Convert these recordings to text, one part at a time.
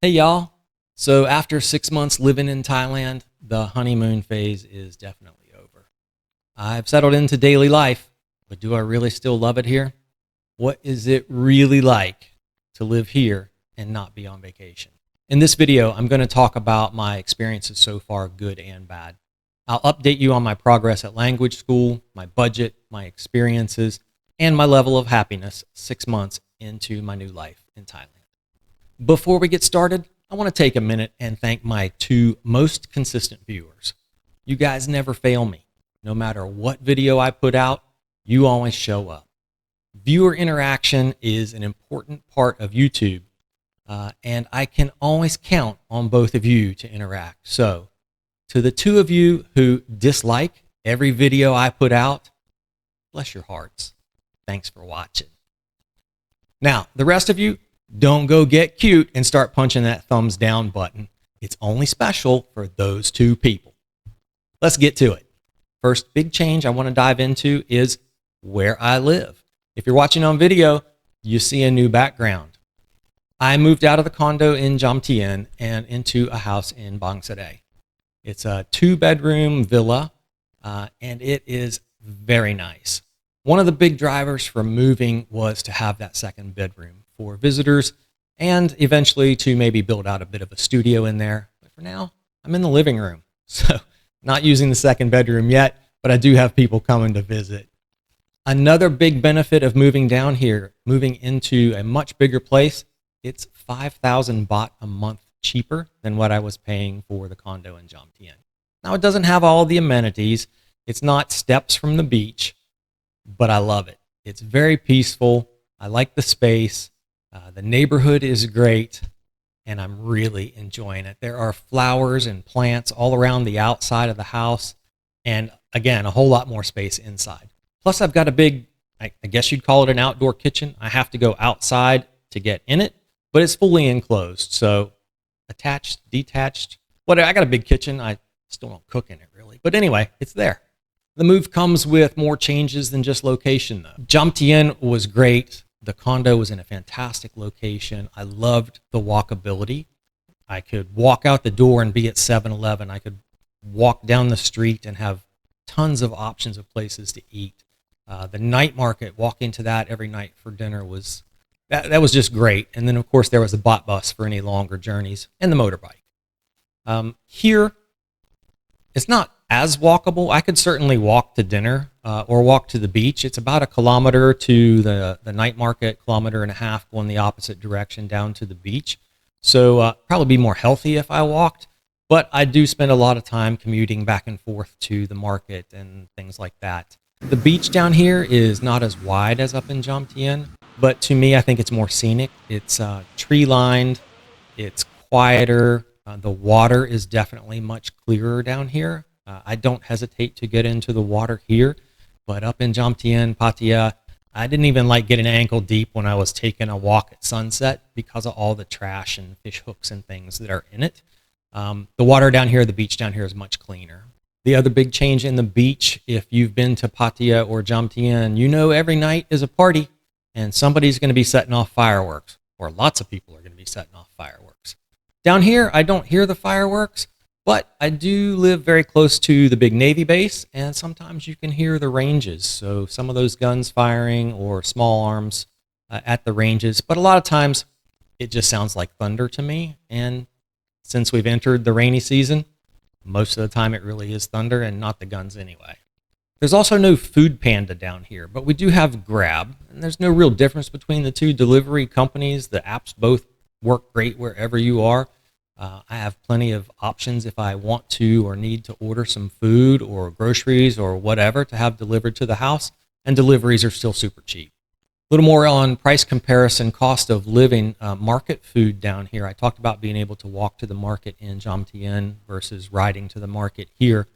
Hey y'all. So after 6 months living in Thailand, the honeymoon phase is definitely over. I've settled into daily life, but do I really still love it here? What is it really like to live here and not be on vacation? In this video, I'm going to talk about my experiences so far, good and bad. I'll update you on my progress at language school, my budget, my experiences, and my level of happiness 6 months into my new life in Thailand. Before we get started, I want to take a minute and thank my two most consistent viewers. You guys never fail me. No matter what video I put out, you always show up. Viewer interaction is an important part of YouTube, and I can always count on both of you to interact. So, to the two of you who dislike every video I put out, bless your hearts. Thanks for watching. Now, the rest of you, don't go get cute and start punching that thumbs down button. It's only special for those two people. Let's get to it. First big change I want to dive into is where I live. If you're watching on video, you see a new background. I moved out of the condo in Jomtien and into a house in Bangsaday. It's a 2-bedroom villa, and it is very nice. One of the big drivers for moving was to have that second bedroom for visitors and eventually to maybe build out a bit of a studio in there. But for now, I'm in the living room. So not using the second bedroom yet, but I do have people coming to visit. Another big benefit of moving down here, moving into a much bigger place, it's 5,000 baht a month cheaper than what I was paying for the condo in Jomtien. Now it doesn't have all the amenities. It's not steps from the beach, but I love it. It's very peaceful. I like the space. The neighborhood is great, and I'm really enjoying it. There are flowers and plants all around the outside of the house, and again, a whole lot more space inside. Plus, I've got a big, I guess you'd call it an outdoor kitchen. I have to go outside to get in it, but it's fully enclosed. So attached, detached, whatever. I got a big kitchen. I still don't cook in it really, but anyway, it's there. The move comes with more changes than just location though. Jomtien was great. The condo was in a fantastic location. I loved the walkability. I could walk out the door and be at 7-Eleven. I could walk down the street and have tons of options of places to eat. The night market, walk into that every night for dinner was, that was just great. And then of course there was the bot bus for any longer journeys and the motorbike. Here, it's not as walkable. I could certainly walk to dinner or walk to the beach. It's about 1 kilometer to the night market, 1.5 kilometers going the opposite direction down to the beach. So probably be more healthy if I walked, but I do spend a lot of time commuting back and forth to the market and things like that. The beach down here is not as wide as up in Jomtien, but to me, I think it's more scenic. It's tree lined, it's quieter. The water is definitely much clearer down here. I don't hesitate to get into the water here, but up in Jomtien, Pattaya, I didn't even like getting ankle deep when I was taking a walk at sunset because of all the trash and fish hooks and things that are in it. The water down here, the beach down here is much cleaner. The other big change in the beach, if you've been to Pattaya or Jomtien, you know every night is a party and somebody's going to be setting off fireworks, or lots of people are going to be setting off fireworks. Down here, I don't hear the fireworks, but I do live very close to the big Navy base, and sometimes you can hear the ranges. So some of those guns firing or small arms at the ranges, but a lot of times it just sounds like thunder to me. And since we've entered the rainy season, most of the time it really is thunder and not the guns anyway. There's also no Food Panda down here, but we do have Grab, and there's no real difference between the two delivery companies. The apps both work great wherever you are. I have plenty of options if I want to or need to order some food or groceries or whatever to have delivered to the house, and deliveries are still super cheap. A little more on price comparison, cost of living, market food down here. I talked about being able to walk to the market in Jomtien versus riding to the market here,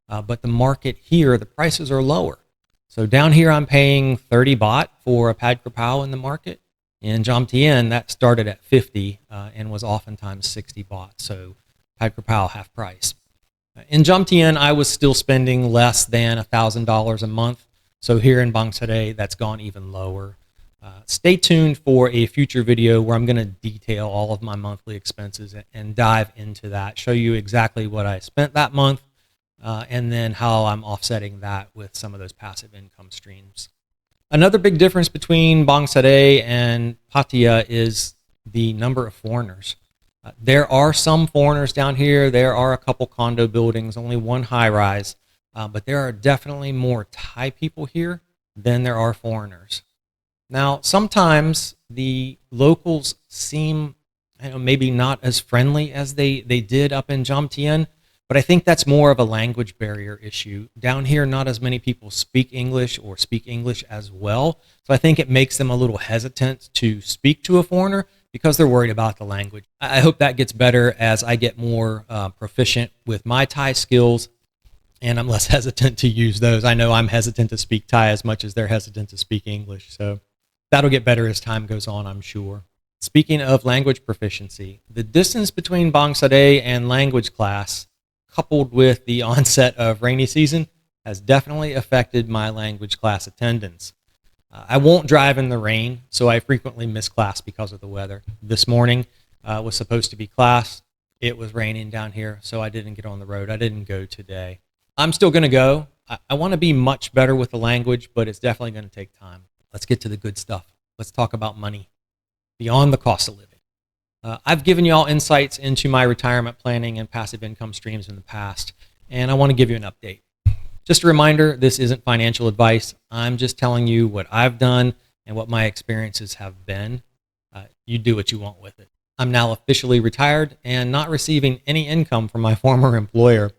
but the market here, the prices are lower. So down here I'm paying 30 baht for a pad krapao in the market. In Jomtien, that started at 50 and was oftentimes 60 baht, so pad krapao half price. In Jomtien, I was still spending less than $1,000 a month, so here in Bangsaday, that's gone even lower. Stay tuned for a future video where I'm going to detail all of my monthly expenses and dive into that, show you exactly what I spent that month, and then how I'm offsetting that with some of those passive income streams. Another big difference between Bang Sade and Pattaya is the number of foreigners. There are some foreigners down here. There are a couple condo buildings, only one high-rise, but there are definitely more Thai people here than there are foreigners. Now, sometimes the locals seem maybe not as friendly as they did up in Jomtien, but I think that's more of a language barrier issue. Down here, not as many people speak English or speak English as well, so I think it makes them a little hesitant to speak to a foreigner because they're worried about the language. I hope that gets better as I get more proficient with my Thai skills, and I'm less hesitant to use those. I know I'm hesitant to speak Thai as much as they're hesitant to speak English, so that'll get better as time goes on, I'm sure. Speaking of language proficiency, the distance between Bang Sade and language class, coupled with the onset of rainy season, has definitely affected my language class attendance. I won't drive in the rain, so I frequently miss class because of the weather. This morning was supposed to be class. It was raining down here, so I didn't get on the road. I didn't go today. I'm still going to go. I want to be much better with the language, but it's definitely going to take time. Let's get to the good stuff. Let's talk about money beyond the cost of living. I've given you all insights into my retirement planning and passive income streams in the past, and I want to give you an update. Just a reminder, this isn't financial advice. I'm just telling you what I've done and what my experiences have been. You do what you want with it. I'm now officially retired and not receiving any income from my former employer.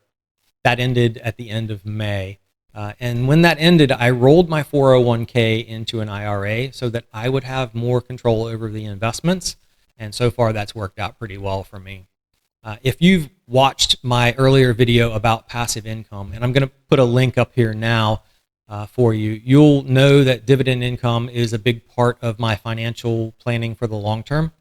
That ended at the end of May. And when that ended, I rolled my 401k into an IRA so that I would have more control over the investments. And so far, that's worked out pretty well for me. If you've watched my earlier video about passive income, and I'm going to put a link up here now for you, you'll know that dividend income is a big part of my financial planning for the long term.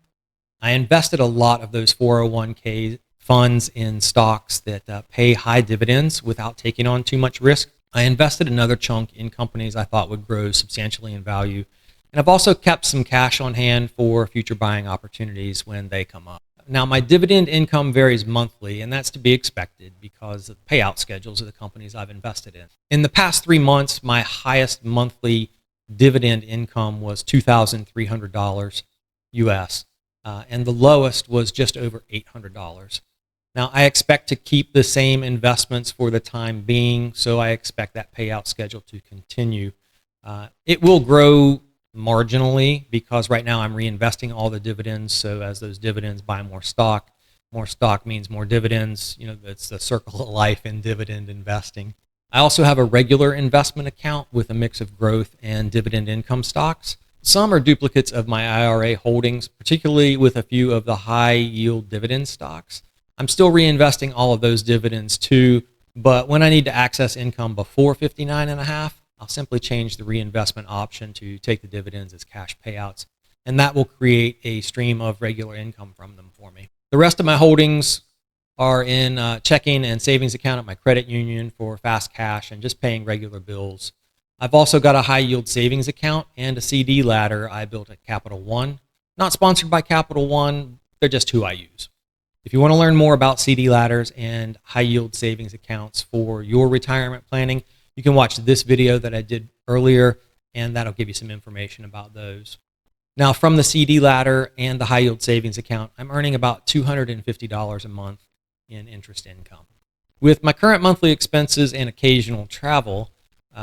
I invested a lot of those 401k funds in stocks that pay high dividends without taking on too much risk. I invested another chunk in companies I thought would grow substantially in value. And I've also kept some cash on hand for future buying opportunities when they come up. Now, my dividend income varies monthly, and that's to be expected because of the payout schedules of the companies I've invested in. In the past 3 months, my highest monthly dividend income was $2,300 US, and the lowest was just over $800. Now, I expect to keep the same investments for the time being, so I expect that payout schedule to continue. It will grow marginally because right now I'm reinvesting all the dividends, so as those dividends buy more stock means more dividends. You know, it's the circle of life in dividend investing. I also have a regular investment account with a mix of growth and dividend income stocks. Some are duplicates of my IRA holdings, particularly with a few of the high yield dividend stocks. I'm still reinvesting all of those dividends too, but when I need to access income before 59.5, I'll simply change the reinvestment option to take the dividends as cash payouts, and that will create a stream of regular income from them for me. The rest of my holdings are in checking and savings account at my credit union for fast cash and just paying regular bills. I've also got a high yield savings account and a CD ladder I built at Capital One. Not sponsored by Capital One, they're just who I use. If you want to learn more about CD ladders and high yield savings accounts for your retirement planning, you can watch this video that I did earlier, and that'll give you some information about those. Now, from the CD ladder and the high yield savings account, I'm earning about $250 a month in interest income. With my current monthly expenses and occasional travel,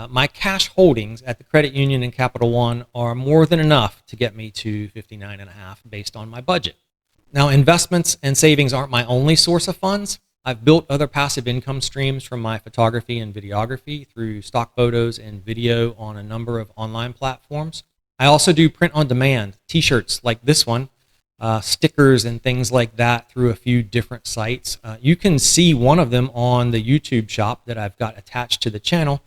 my cash holdings at the credit union and Capital One are more than enough to get me to 59.5 based on my budget. Now, investments and savings aren't my only source of funds. I've built other passive income streams from my photography and videography through stock photos and video on a number of online platforms. I also do print on demand, t-shirts like this one, stickers and things like that through a few different sites. You can see one of them on the YouTube shop that I've got attached to the channel,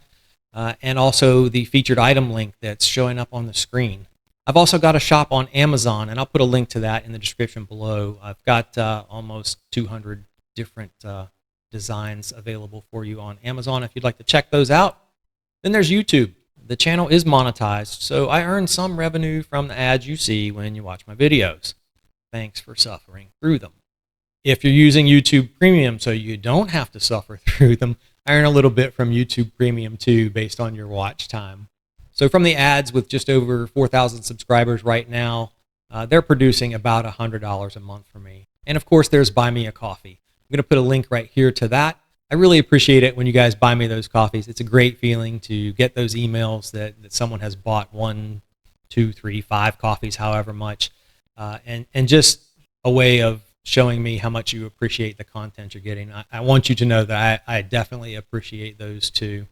and also the featured item link that's showing up on the screen. I've also got a shop on Amazon, and I'll put a link to that in the description below. I've got almost 200 different designs available for you on Amazon if you'd like to check those out. Then there's YouTube. the channel is monetized, so I earn some revenue from the ads you see when you watch my videos. Thanks for suffering through them. If you're using YouTube Premium so you don't have to suffer through them, I earn a little bit from YouTube Premium too based on your watch time. So from the ads, with just over 4,000 subscribers right now, they're producing about $100 a month for me. And of course, there's Buy Me a Coffee. I'm going to put a link right here to that. I really appreciate it when you guys buy me those coffees. It's a great feeling to get those emails that someone has bought 1, 2, 3, 5 coffees, however much, and just a way of showing me how much you appreciate the content you're getting. I want you to know that I definitely appreciate those too.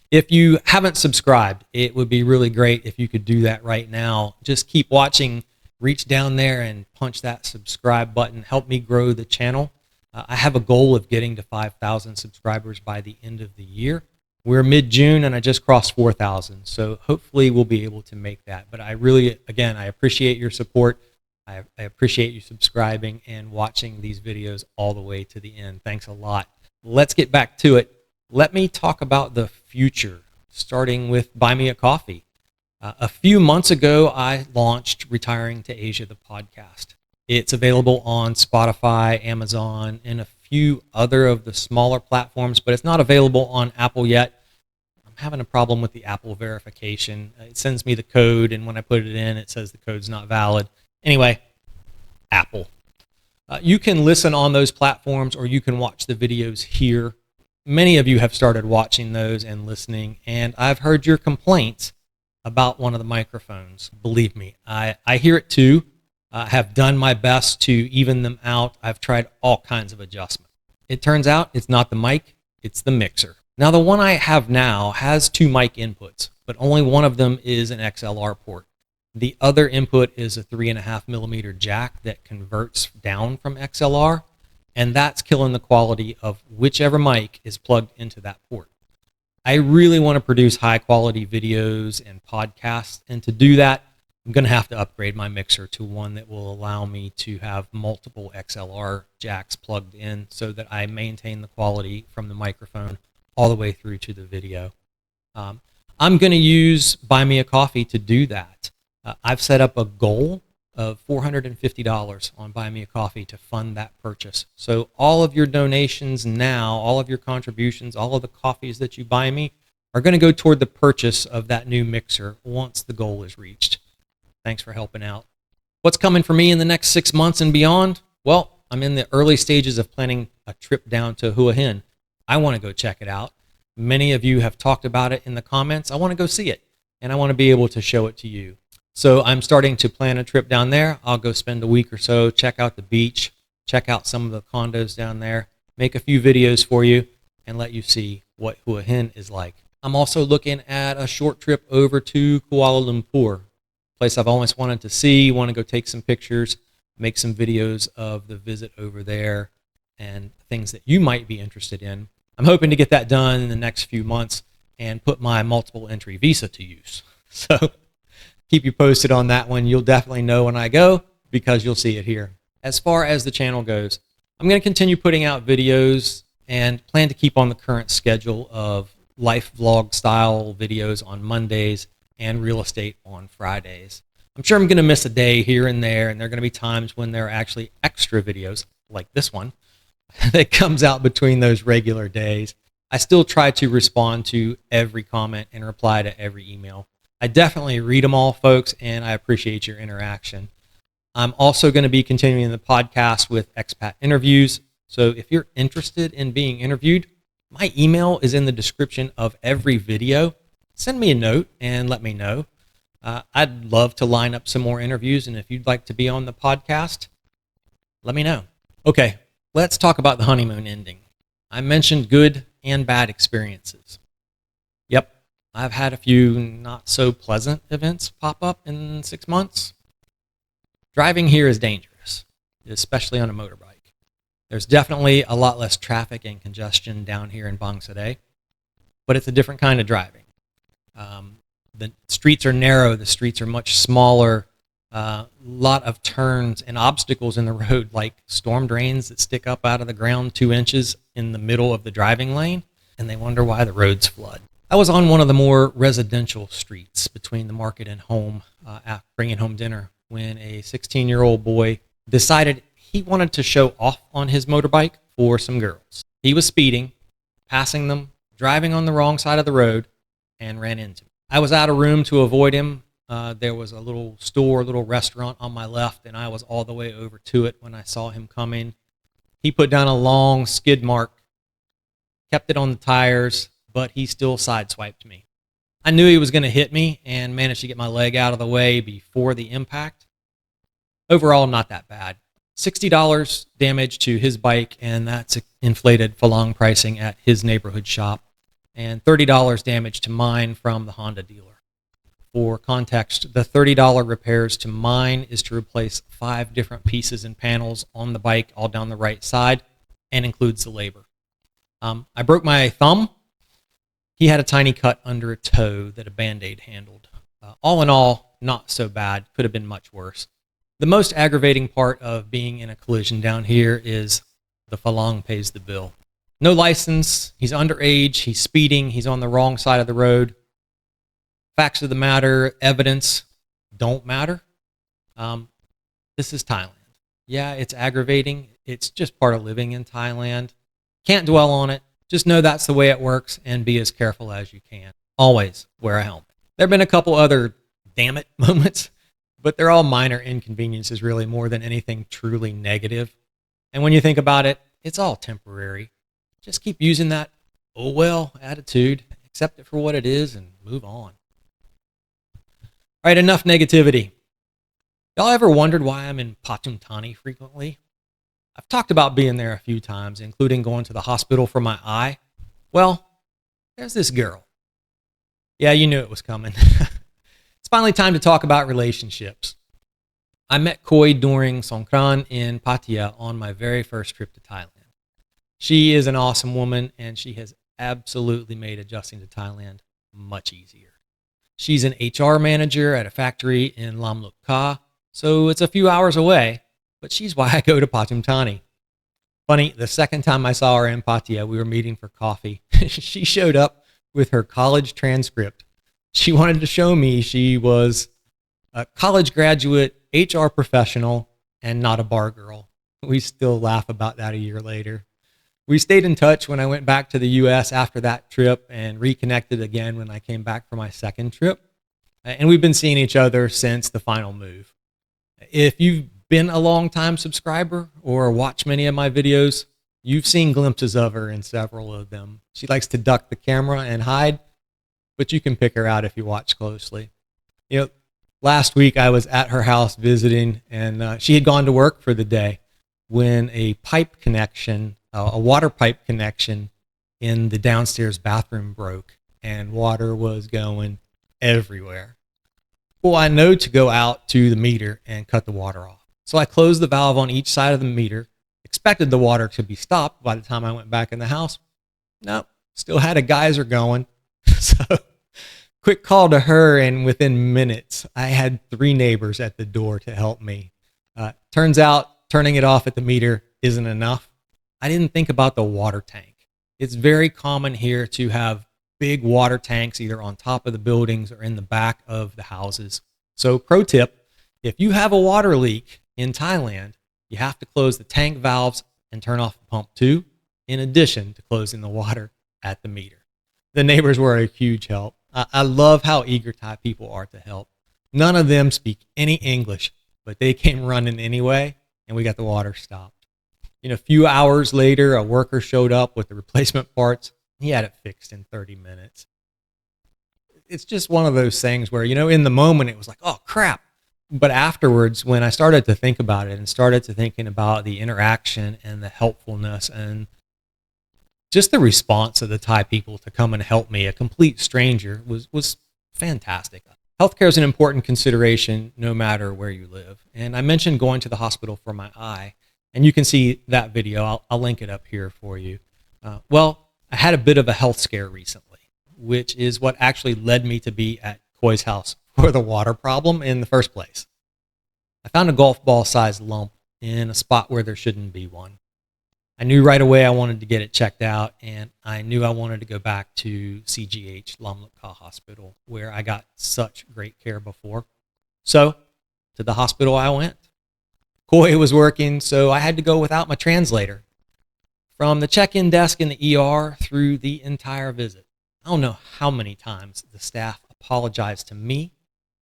If you haven't subscribed, it would be really great if you could do that right now. Just keep watching. Reach down there and punch that subscribe button. Help me grow the channel. I have a goal of getting to 5,000 subscribers by the end of the year. We're mid-June and I just crossed 4,000. So hopefully we'll be able to make that. But I really, again, I appreciate your support. I appreciate you subscribing and watching these videos all the way to the end. Thanks a lot. Let's get back to it. Let me talk about the future, starting with Buy Me a Coffee. A few months ago, I launched Retiring to Asia, the podcast. It's available on Spotify, Amazon, and a few other of the smaller platforms, but it's not available on Apple yet. I'm having a problem with the Apple verification. It sends me the code, and when I put it in, it says the code's not valid. Anyway, Apple. You can listen on those platforms, or you can watch the videos here. Many of you have started watching those and listening, and I've heard your complaints about one of the microphones. Believe me, I hear it too. I have done my best to even them out. I've tried all kinds of adjustments. It turns out it's not the mic, it's the mixer. Now the one I have now has 2 mic inputs, but only one of them is an XLR port. The other input is a 3.5mm jack that converts down from XLR, and that's killing the quality of whichever mic is plugged into that port. I really want to produce high quality videos and podcasts, and to do that, I'm going to have to upgrade my mixer to one that will allow me to have multiple XLR jacks plugged in so that I maintain the quality from the microphone all the way through to the video. I'm going to use Buy Me a Coffee to do that. I've set up a goal of $450 on Buy Me a Coffee to fund that purchase. So all of your donations now, all of your contributions, all of the coffees that you buy me are going to go toward the purchase of that new mixer once the goal is reached. Thanks for helping out. What's coming for me in the next 6 months and beyond? Well, I'm in the early stages of planning a trip down to Hua Hin. I want to go check it out. Many of you have talked about it in the comments. I want to go see it, and I want to be able to show it to you. So I'm starting to plan a trip down there. I'll go spend a week or so, check out the beach, check out some of the condos down there, make a few videos for you, and let you see what Hua Hin is like. I'm also looking at a short trip over to Kuala Lumpur, a place I've always wanted to see, want to go take some pictures, make some videos of the visit over there, and things that you might be interested in. I'm hoping to get that done in the next few months and put my multiple entry visa to use. So keep you posted on that one. You'll definitely know when I go because you'll see it here. As far as the channel goes, I'm going to continue putting out videos and plan to keep on the current schedule of life vlog style videos on Mondays and real estate on Fridays. I'm sure I'm going to miss a day here and there, and there are going to be times when there are actually extra videos like this one that comes out between those regular days. I still try to respond to every comment and reply to every email. I definitely read them all, folks, and I appreciate your interaction. I'm also going to be continuing the podcast with expat interviews. So if you're interested in being interviewed, my email is in the description of every video. Send me a note and let me know. I'd love to line up some more interviews, and if you'd like to be on the podcast, let me know. Okay, let's talk about the honeymoon ending. I mentioned good and bad experiences. Yep, I've had a few not so pleasant events pop up in 6 months. Driving here is dangerous, especially on a motorbike. There's definitely a lot less traffic and congestion down here in Bangladesh, but it's a different kind of driving. The streets are narrow, the streets are much smaller, a lot of turns and obstacles in the road, like storm drains that stick up out of the ground 2 inches in the middle of the driving lane, and they wonder why the roads flood. I was on one of the more residential streets between the market and home after bringing home dinner when a 16-year-old boy decided he wanted to show off on his motorbike for some girls. He was speeding, passing them, driving on the wrong side of the road, and ran into me. I was out of room to avoid him. There was a little store, a little restaurant on my left, and I was all the way over to it when I saw him coming. He put down a long skid mark, kept it on the tires, but he still sideswiped me. I knew he was going to hit me and managed to get my leg out of the way before the impact. Overall, not that bad. $60 damage to his bike, and that's inflated Falang pricing at his neighborhood shop, and $30 damage to mine from the Honda dealer. For context, the $30 repairs to mine is to replace 5 different pieces and panels on the bike all down the right side and includes the labor. I broke my thumb. He had a tiny cut under a toe that a Band-Aid handled. All in all, not so bad. Could have been much worse. The most aggravating part of being in a collision down here is the Falang pays the bill. No license, he's underage, he's speeding, he's on the wrong side of the road. Facts of the matter, evidence don't matter. This is Thailand. Yeah, it's aggravating. It's just part of living in Thailand. Can't dwell on it. Just know that's the way it works and be as careful as you can. Always wear a helmet. There have been a couple other damn it moments, but they're all minor inconveniences really more than anything truly negative. And when you think about it, it's all temporary. Just keep using that oh well attitude, accept it for what it is and move on. All right, enough negativity. Y'all ever wondered why I'm in Pattaya Thani frequently? I've talked about being there a few times, including going to the hospital for my eye. Well, there's this girl. Yeah, you knew it was coming. It's finally time to talk about relationships. I met Koi during Songkran in Pattaya on my very first trip to Thailand. She is an awesome woman, and she has absolutely made adjusting to Thailand much easier. She's an HR manager at a factory in Lamluk Ka, so it's a few hours away, but she's why I go to Pattaya Thani. Funny, the second time I saw her in Pattaya, we were meeting for coffee. She showed up with her college transcript. She wanted to show me she was a college graduate, HR professional, and not a bar girl. We still laugh about that a year later. We stayed in touch when I went back to the US after that trip and reconnected again when I came back for my second trip. And we've been seeing each other since the final move. If you've been a long-time subscriber or watched many of my videos, you've seen glimpses of her in several of them. She likes to duck the camera and hide, but you can pick her out if you watch closely. You know, last week I was at her house visiting, and she had gone to work for the day when a pipe connection, a water pipe connection in the downstairs bathroom broke, and water was going everywhere. Well, I know to go out to the meter and cut the water off. So I closed the valve on each side of the meter, expected the water to be stopped by the time I went back in the house. Nope, still had a geyser going. So quick call to her, and within minutes, I had 3 neighbors at the door to help me. Turns out turning it off at the meter isn't enough. I didn't think about the water tank. It's very common here to have big water tanks either on top of the buildings or in the back of the houses. So pro tip, if you have a water leak in Thailand, you have to close the tank valves and turn off the pump too, in addition to closing the water at the meter. The neighbors were a huge help. I love how eager Thai people are to help. None of them speak any English, but they came running anyway, and we got the water stopped. You know, a few hours later, a worker showed up with the replacement parts. He had it fixed in 30 minutes. It's just one of those things where, you know, in the moment it was like, oh crap. But afterwards, when I started to think about it and started to thinking about the interaction and the helpfulness and just the response of the Thai people to come and help me, a complete stranger, was fantastic. Healthcare is an important consideration no matter where you live. And I mentioned going to the hospital for my eye, and you can see that video. I'll link it up here for you. Well, I had a bit of a health scare recently, which is what actually led me to be at Koi's house for the water problem in the first place. I found a golf ball sized lump in a spot where there shouldn't be one. I knew right away I wanted to get it checked out, and I knew I wanted to go back to CGH, Lamlutka Hospital, where I got such great care before. So, to the hospital I went. Koi was working, so I had to go without my translator. From the check-in desk in the ER through the entire visit. I don't know how many times the staff apologized to me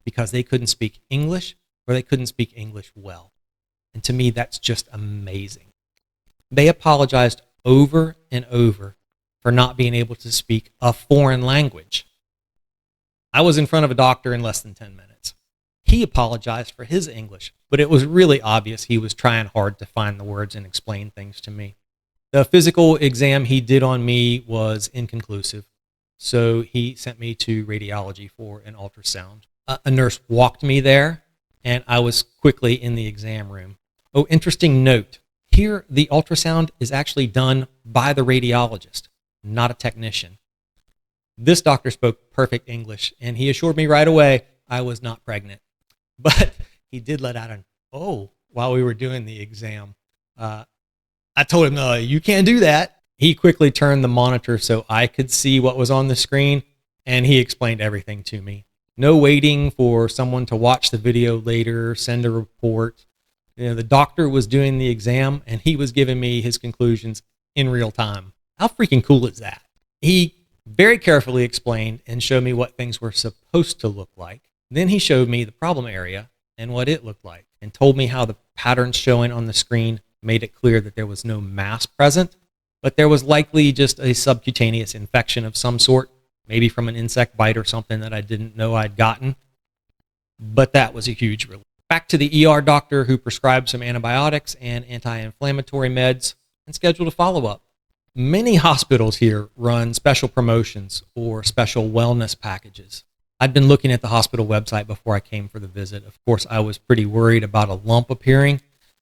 because they couldn't speak English or they couldn't speak English well. And to me, that's just amazing. They apologized over and over for not being able to speak a foreign language. I was in front of a doctor in less than 10 minutes. He apologized for his English, but it was really obvious he was trying hard to find the words and explain things to me. The physical exam he did on me was inconclusive, so he sent me to radiology for an ultrasound. A nurse walked me there, and I was quickly in the exam room. Oh, interesting note. Here, the ultrasound is actually done by the radiologist, not a technician. This doctor spoke perfect English, and he assured me right away I was not pregnant. But he did let out an "oh" while we were doing the exam. I told him, no, you can't do that. He quickly turned the monitor so I could see what was on the screen, and he explained everything to me. No waiting for someone to watch the video later, send a report. The doctor was doing the exam, and he was giving me his conclusions in real time. How freaking cool is that? He very carefully explained and showed me what things were supposed to look like. Then he showed me the problem area and what it looked like, and told me how the patterns showing on the screen made it clear that there was no mass present, but there was likely just a subcutaneous infection of some sort, maybe from an insect bite or something that I didn't know I'd gotten. But that was a huge relief. Back to the ER doctor, who prescribed some antibiotics and anti-inflammatory meds and scheduled a follow-up. Many hospitals here run special promotions or special wellness packages. I'd been looking at the hospital website before I came for the visit. Of course, I was pretty worried about a lump appearing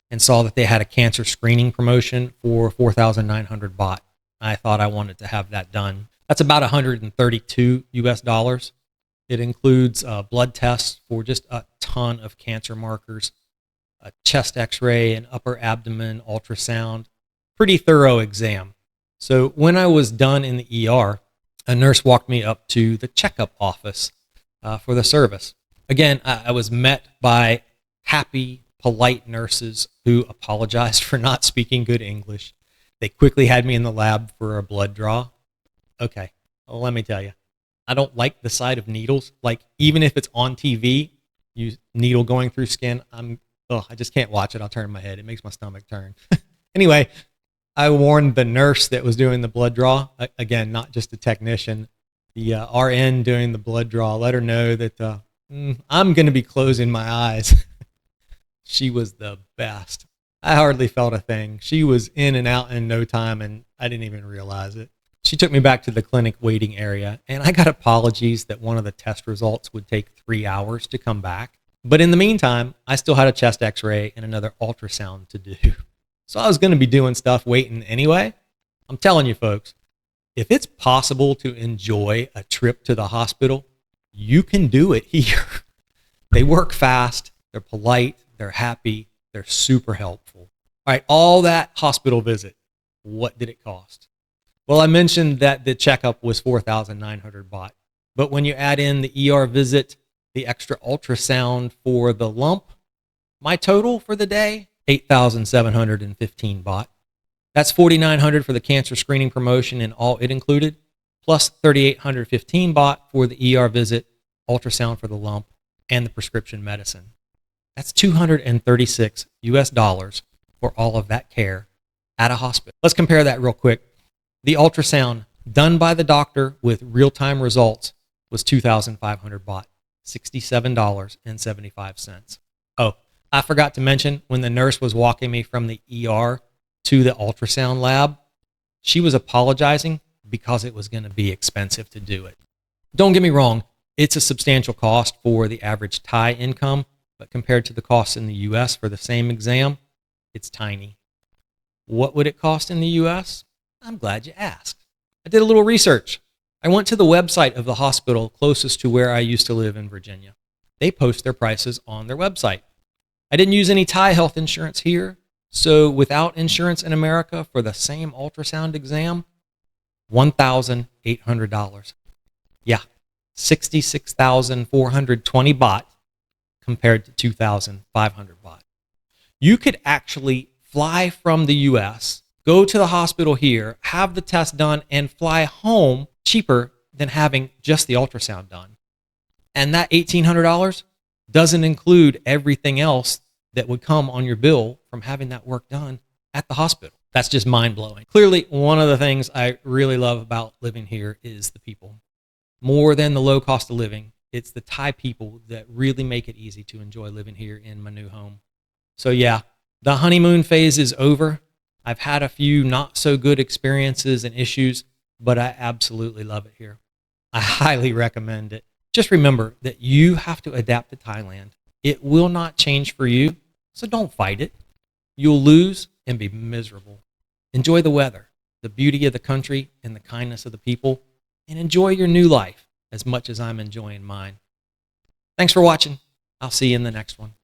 and saw that they had a cancer screening promotion for 4,900 baht. I thought I wanted to have that done. That's about 132 US dollars. It includes blood tests for just a ton of cancer markers, a chest x-ray, an upper abdomen ultrasound, pretty thorough exam. So when I was done in the ER, a nurse walked me up to the checkup office for the service. Again, I was met by happy, polite nurses who apologized for not speaking good English. They quickly had me in the lab for a blood draw. Okay, well, let me tell you, I don't like the sight of needles. Like, even if it's on TV, needle going through skin, I just can't watch it. I'll turn my head. It makes my stomach turn. Anyway, I warned the nurse that was doing the blood draw, again, not just the technician, the RN doing the blood draw, let her know that I'm going to be closing my eyes. She was the best. I hardly felt a thing. She was in and out in no time, and I didn't even realize it. She took me back to the clinic waiting area, and I got apologies that one of the test results would take 3 hours to come back. But in the meantime, I still had a chest x-ray and another ultrasound to do. So I was going to be doing stuff waiting anyway. I'm telling you, folks, if it's possible to enjoy a trip to the hospital, you can do it here. They work fast, they're polite, they're happy, they're super helpful. All right, all that hospital visit, what did it cost? Well, I mentioned that the checkup was 4,900 baht. But when you add in the ER visit, the extra ultrasound for the lump, my total for the day, 8,715 baht. That's 4,900 for the cancer screening promotion and all it included, plus 3,815 baht for the ER visit, ultrasound for the lump, and the prescription medicine. That's 236 US dollars for all of that care at a hospital. Let's compare that real quick. The ultrasound done by the doctor with real-time results was 2,500 baht, $67.75. Oh, I forgot to mention, when the nurse was walking me from the ER to the ultrasound lab, she was apologizing because it was going to be expensive to do it. Don't get me wrong, it's a substantial cost for the average Thai income, but compared to the costs in the US for the same exam, it's tiny. What would it cost in the US? I'm glad you asked. I did a little research. I went to the website of the hospital closest to where I used to live in Virginia. They post their prices on their website. I didn't use any Thai health insurance here, So without insurance in America for the same ultrasound exam, $1,800. Yeah, 66,420 baht compared to 2,500 baht. You could actually fly from the US, go to the hospital here, have the test done, and fly home cheaper than having just the ultrasound done. And that $1,800 doesn't include everything else that would come on your bill from having that work done at the hospital. That's just mind-blowing. Clearly, one of the things I really love about living here is the people. More than the low cost of living, it's the Thai people that really make it easy to enjoy living here in my new home. So yeah, the honeymoon phase is over. I've had a few not so good experiences and issues, but I absolutely love it here. I highly recommend it. Just remember that you have to adapt to Thailand. It will not change for you, so don't fight it. You'll lose and be miserable. Enjoy the weather, the beauty of the country, and the kindness of the people, and enjoy your new life as much as I'm enjoying mine. Thanks for watching. I'll see you in the next one.